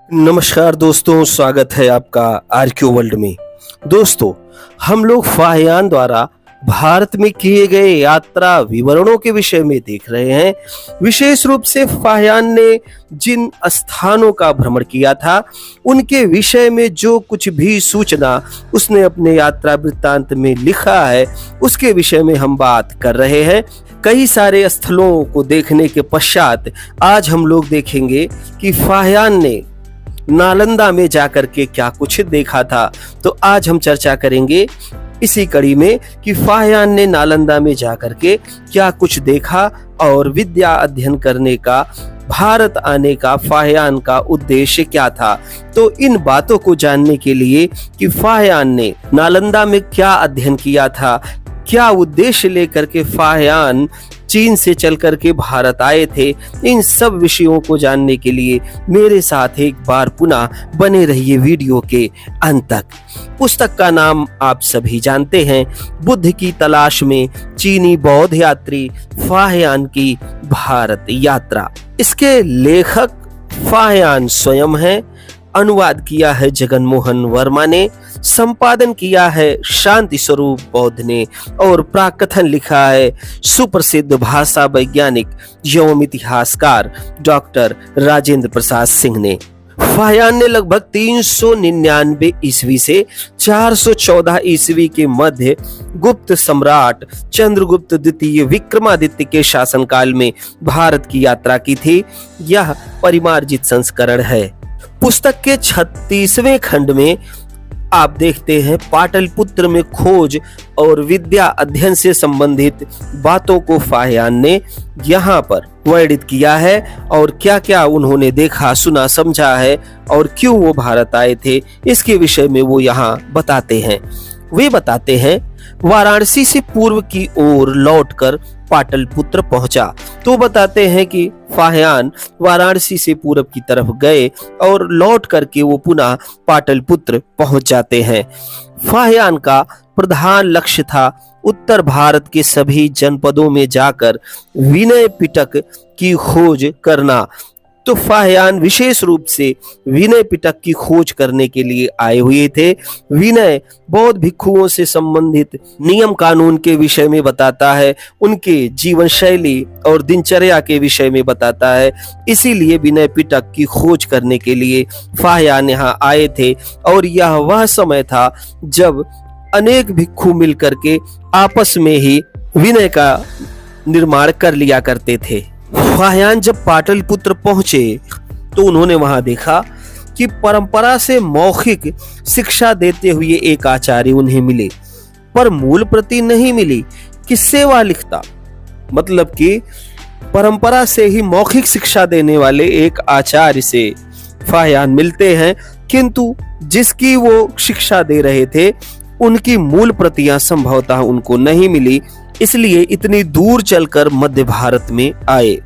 नमस्कार दोस्तों, स्वागत है आपका आरक्यू वर्ल्ड में। दोस्तों, हम लोग फाहियान द्वारा भारत में किए गए यात्रा विवरणों के विषय में देख रहे हैं। विशेष रूप से फाहियान ने जिन स्थानों का भ्रमण किया था उनके विषय में जो कुछ भी सूचना उसने अपने यात्रा वृत्तांत में लिखा है उसके विषय में हम बात कर रहे हैं। कई सारे स्थलों को देखने के पश्चात आज हम लोग देखेंगे कि फाहियान ने नालंदा में जाकर के क्या कुछ देखा था। तो आज हम चर्चा करेंगे इसी कड़ी में कि फाहियान ने नालंदा में जाकर के क्या कुछ देखा और विद्या अध्ययन करने का, भारत आने का फाहियान का उद्देश्य क्या था। तो इन बातों को जानने के लिए कि फाहियान ने नालंदा में क्या अध्ययन किया था, क्या उद्देश्य लेकर के फाहियान चीन से चल करके भारत आए थे, इन सब विषयों को जानने के लिए मेरे साथ एक बार पुनः बने रहिए वीडियो के अंत तक। पुस्तक का नाम आप सभी जानते हैं, बुद्ध की तलाश में चीनी बौद्ध यात्री फाहियान की भारत यात्रा। इसके लेखक फाहियान स्वयं हैं। अनुवाद किया है जगन मोहन वर्मा ने, संपादन किया है शांति स्वरूप बौद्ध ने और प्राकथन लिखा है सुप्रसिद्ध भाषा वैज्ञानिक एवं इतिहासकार डॉक्टर राजेंद्र प्रसाद सिंह ने। फाहियान ने लगभग 399 ईस्वी से 414 ईस्वी के मध्य गुप्त सम्राट चंद्रगुप्त द्वितीय विक्रमादित्य के शासनकाल में भारत की यात्रा की थी। यह परिमार्जित संस्करण है। पुस्तक के 36वें खंड में आप देखते हैं पाटलिपुत्र में खोज और विद्या अध्ययन से संबंधित बातों को फाहियान ने यहाँ पर वर्णित किया है और क्या क्या उन्होंने देखा, सुना, समझा है और क्यों वो भारत आए थे, इसके विषय में वो यहाँ बताते हैं। वे बताते हैं वाराणसी से पूर्व की ओर लौटकर पाटलिपुत्र पहुंचा। तो बताते हैं कि फाहियान वाराणसी से पूरब की तरफ गए और लौट करके वो पुनः पाटलिपुत्र पहुंच जाते हैं। फाहियान का प्रधान लक्ष्य था उत्तर भारत के सभी जनपदों में जाकर विनय पिटक की खोज करना। तो फाहियान विशेष रूप से विनय पिटक की खोज करने के लिए आए हुए थे। विनय बौद्ध भिक्षुओं से संबंधित नियम कानून के विषय में बताता है, उनके जीवन शैली और दिनचर्या के विषय में बताता है। इसीलिए विनय पिटक की खोज करने के लिए फाहियान यहाँ आए थे और यह वह समय था जब अनेक भिक्षु मिलकर के आपस में ही विनय का निर्माण कर लिया करते थे। फाहियान जब पाटलिपुत्र पहुंचे तो उन्होंने वहां देखा कि परंपरा से मौखिक शिक्षा देते हुए एक आचार्य उन्हें मिले, पर मूल प्रति नहीं मिली। किससे वह लिखता, मतलब कि परंपरा से ही मौखिक शिक्षा देने वाले एक आचार्य से फाहियान मिलते हैं, किंतु जिसकी वो शिक्षा दे रहे थे उनकी मूल प्रतियां संभवतः उनको नहीं मिली, इसलिए इतनी दूर चलकर मध्य भारत में आए।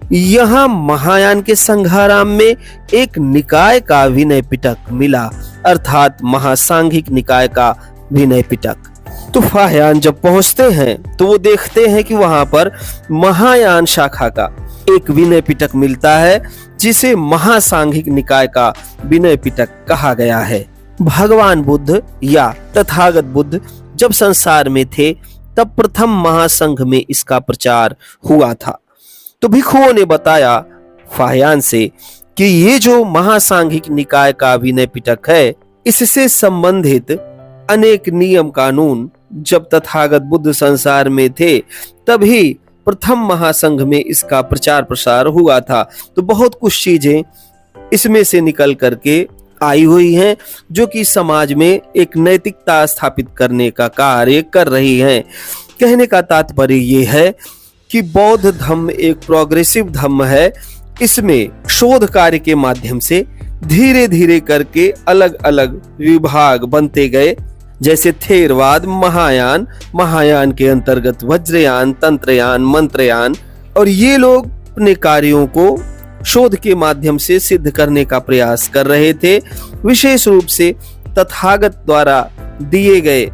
यहाँ महायान के संघाराम में एक निकाय का विनय पिटक मिला, अर्थात महासांघिक निकाय का विनय पिटक। तो फाहियान जब पहुंचते हैं तो वो देखते हैं कि वहां पर महायान शाखा का एक विनय पिटक मिलता है जिसे महासांघिक निकाय का विनय पिटक कहा गया है। भगवान बुद्ध या तथागत बुद्ध जब संसार में थे तब प्रथम महासंघ में इसका प्रचार हुआ था। तो भिक्षुओं ने बताया फाहियान से कि ये जो महासांघिक निकाय का विनय पिटक है, इससे संबंधित अनेक नियम कानून जब तथागत बुद्ध संसार में थे तभी प्रथम महासंघ में इसका प्रचार प्रसार हुआ था। तो बहुत कुछ चीजें इसमें से निकल करके आई हुई हैं जो कि समाज में एक नैतिकता स्थापित करने का कार्य कर रही हैं। कहने का तात्पर्य ये है कि बौद्ध धर्म एक प्रोग्रेसिव धर्म है। इसमें शोध कार्य के माध्यम से धीरे धीरे करके अलग अलग विभाग बनते गए, जैसे थेरवाद, महायान, महायान के अंतर्गत वज्रयान, तंत्रयान, मंत्रयान, और ये लोग अपने कार्यों को शोध के माध्यम से सिद्ध करने का प्रयास कर रहे थे। विशेष रूप से तथागत द्वारा दिए गए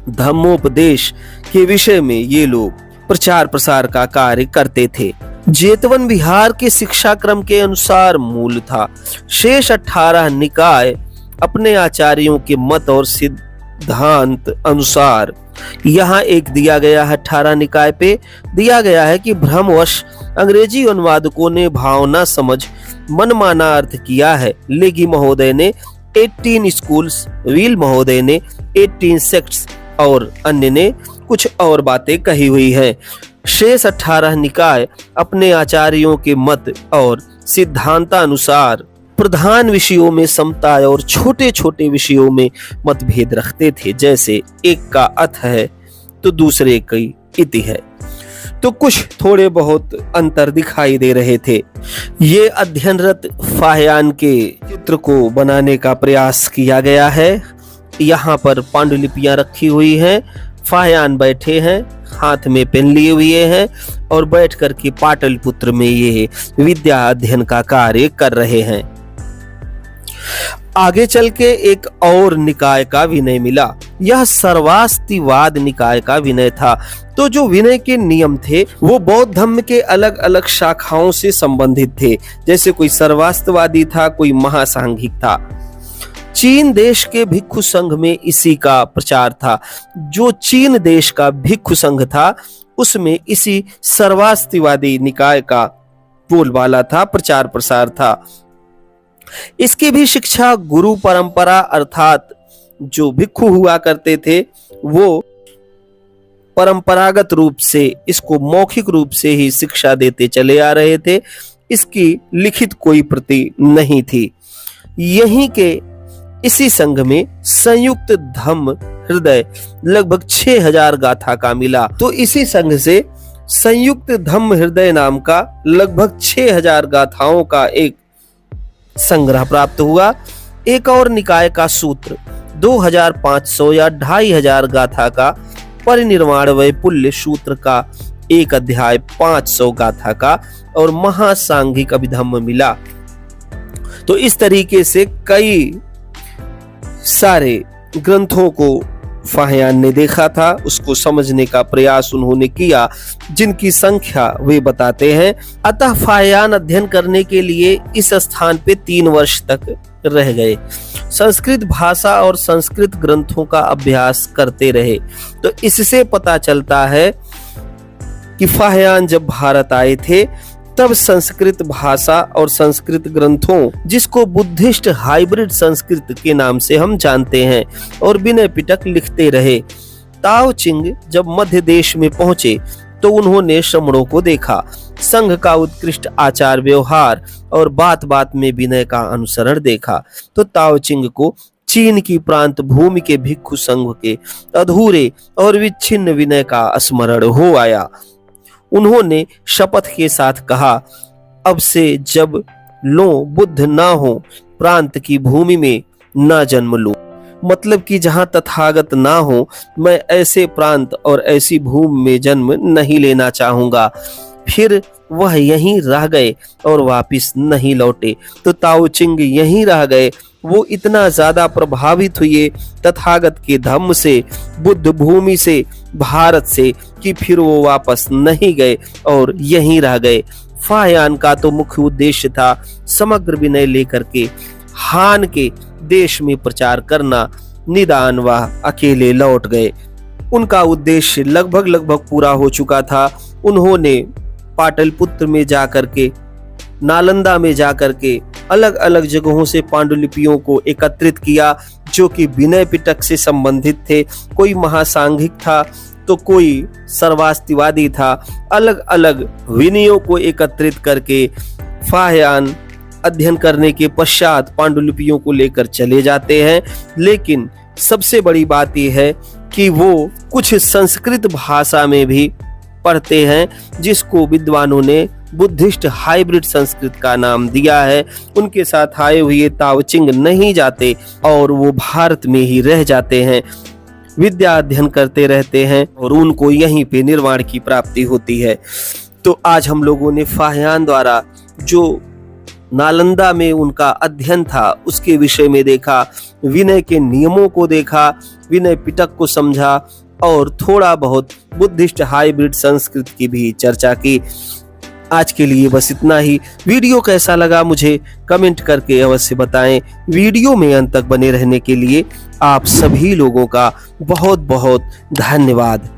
धम्मोपदेश के विषय में ये लोग प्रचार प्रसार का कार्य करते थे। जेतवन बिहार के शिक्षा क्रम के अनुसार मूल था। शेष 18 निकाय अपने आचार्यों के मत और सिद्धांत अनुसार यहाँ एक दिया गया है। 18 निकाय पे दिया गया है कि भ्रमवश अंग्रेजी अनुवादकों ने भावना समझ मनमाना अर्थ किया है। लेगी महोदय ने 18 स्कूल्स, व्हील महोदय ने 18 सेक्ट्स और अन्य ने कुछ और बातें कही हुई हैं। शेष 18 निकाय अपने आचार्यों के मत और सिद्धांतानुसार प्रधान विषयों में समता और छोटे छोटे विषयों में मतभेद रखते थे। जैसे एक का अथ है तो दूसरे की इति है, तो कुछ थोड़े बहुत अंतर दिखाई दे रहे थे। ये अध्ययनरत फाहयान के चित्र को बनाने का प्रयास किया गया है। यहाँ पर पांडुलिपियां रखी हुई हैं, फाहयान बैठे हैं, हाथ में पेन लिए हुए हैं और बैठ कर के पाटलिपुत्र में ये विद्या अध्ययन का कार्य कर रहे हैं। आगे चल के एक और निकाय का विनय मिला। यह सर्वास्तिवाद निकाय का विनय था। तो जो विनय के नियम थे वो बौद्ध धर्म के अलग अलग शाखाओं से संबंधित थे। जैसे कोई सर्वास्तिवादी था, कोई महासांघिक था। चीन देश के भिक्षु संघ में इसी का प्रचार था। जो चीन देश का भिक्षु संघ था उसमें इसी सर्वास्तिवादी निकाय का बोलबाला था, प्रचार प्रसार था। इसकी भी शिक्षा गुरु परंपरा अर्थात जो भिक्षु हुआ करते थे वो परंपरागत रूप से इसको मौखिक रूप से ही शिक्षा देते चले आ रहे थे। इसकी लिखित कोई प्रति नहीं थी। यहीं के इसी संघ में संयुक्त धम्म हृदय लगभग 6000 गाथा का मिला। तो इसी संघ से संयुक्त धम्म हृदय नाम का लगभग 6000 गाथाओं का एक संग्रह प्राप्त हुआ। एक और निकाय का सूत्र 2500 या 2500 गाथा का परिनिर्वाण वैपुल्य सूत्र का एक अध्याय 500 गाथा का और महासांघिक अभिधम्म मिला। तो इस तरीके से कई सारे ग्रंथों को फाहयान ने देखा था, उसको समझने का प्रयास उन्होंने किया, जिनकी संख्या वे बताते हैं। अतः फाहयान अध्ययन करने के लिए इस स्थान पे 3 वर्ष तक रह गए। संस्कृत भाषा और संस्कृत ग्रंथों का अभ्यास करते रहे। तो इससे पता चलता है कि फाहयान जब भारत आए थे तब संस्कृत भाषा और संस्कृत ग्रंथों, जिसको बुद्धिस्ट हाइब्रिड संस्कृत के नाम से हम जानते हैं, और विनय पिटक लिखते रहे। ताओ चिंग जब मध्य देश में पहुंचे तो उन्होंने श्रमणों को देखा। संघ का उत्कृष्ट आचार व्यवहार और बात बात में विनय का अनुसरण देखा। तो ताओ चिंग को चीन की प्रांत भूमि के भिक्षु संघ के अधूरे और विच्छिन्न विनय का स्मरण हो आया। उन्होंने शपथ के साथ कहा, अब से जब लो बुद्ध ना हो प्रांत की भूमि में ना जन्म लूं। मतलब कि जहां तथागत ना हो मैं ऐसे प्रांत और ऐसी भूमि में जन्म नहीं लेना चाहूंगा। फिर वह यहीं रह गए और वापिस नहीं लौटे। तो ताओ चिंग यहीं रह गए। वो इतना ज्यादा प्रभावित हुए तथागत के धम्म से, बुद्ध भूमि से, भारत से, कि फिर वो वापस नहीं गए और यहीं रह गए। फाहयान का तो मुख्य उद्देश्य था समग्र विनय लेकर के हान के देश में प्रचार करना। निदान वह अकेले लौट गए। उनका उद्देश्य लगभग पूरा हो चुका था। उन्होंने पाटलिपुत्र में जाकर के, नालंदा में जाकर के अलग अलग जगहों से पांडुलिपियों को एकत्रित किया जो कि विनय पिटक से संबंधित थे। कोई महासांघिक था तो कोई सर्वास्तिवादी था। अलग अलग विनयों को एकत्रित करके फाहयान अध्ययन करने के पश्चात पांडुलिपियों को लेकर चले जाते हैं। लेकिन सबसे बड़ी बात यह है कि वो कुछ संस्कृत भाषा में भी पढ़ते हैं, जिसको विद्वानों ने बुद्धिस्ट हाइब्रिड संस्कृत का नाम दिया है। उनके साथ आए हुए ताओ चिंग नहीं जाते और वो भारत में ही रह जाते हैं, विद्या अध्ययन करते रहते हैं और उनको यहीं पे निर्वाण की प्राप्ति होती है। तो आज हम लोगों ने फाहयान द्वारा जो नालंदा में उनका अध्ययन था उसके विषय में देखा, विनय के नियमों को देखा, विनय पिटक को समझा और थोड़ा बहुत बुद्धिस्ट हाइब्रिड संस्कृत की भी चर्चा की। आज के लिए बस इतना ही। वीडियो कैसा लगा मुझे कमेंट करके अवश्य बताएं। वीडियो में अंत तक बने रहने के लिए आप सभी लोगों का बहुत बहुत धन्यवाद।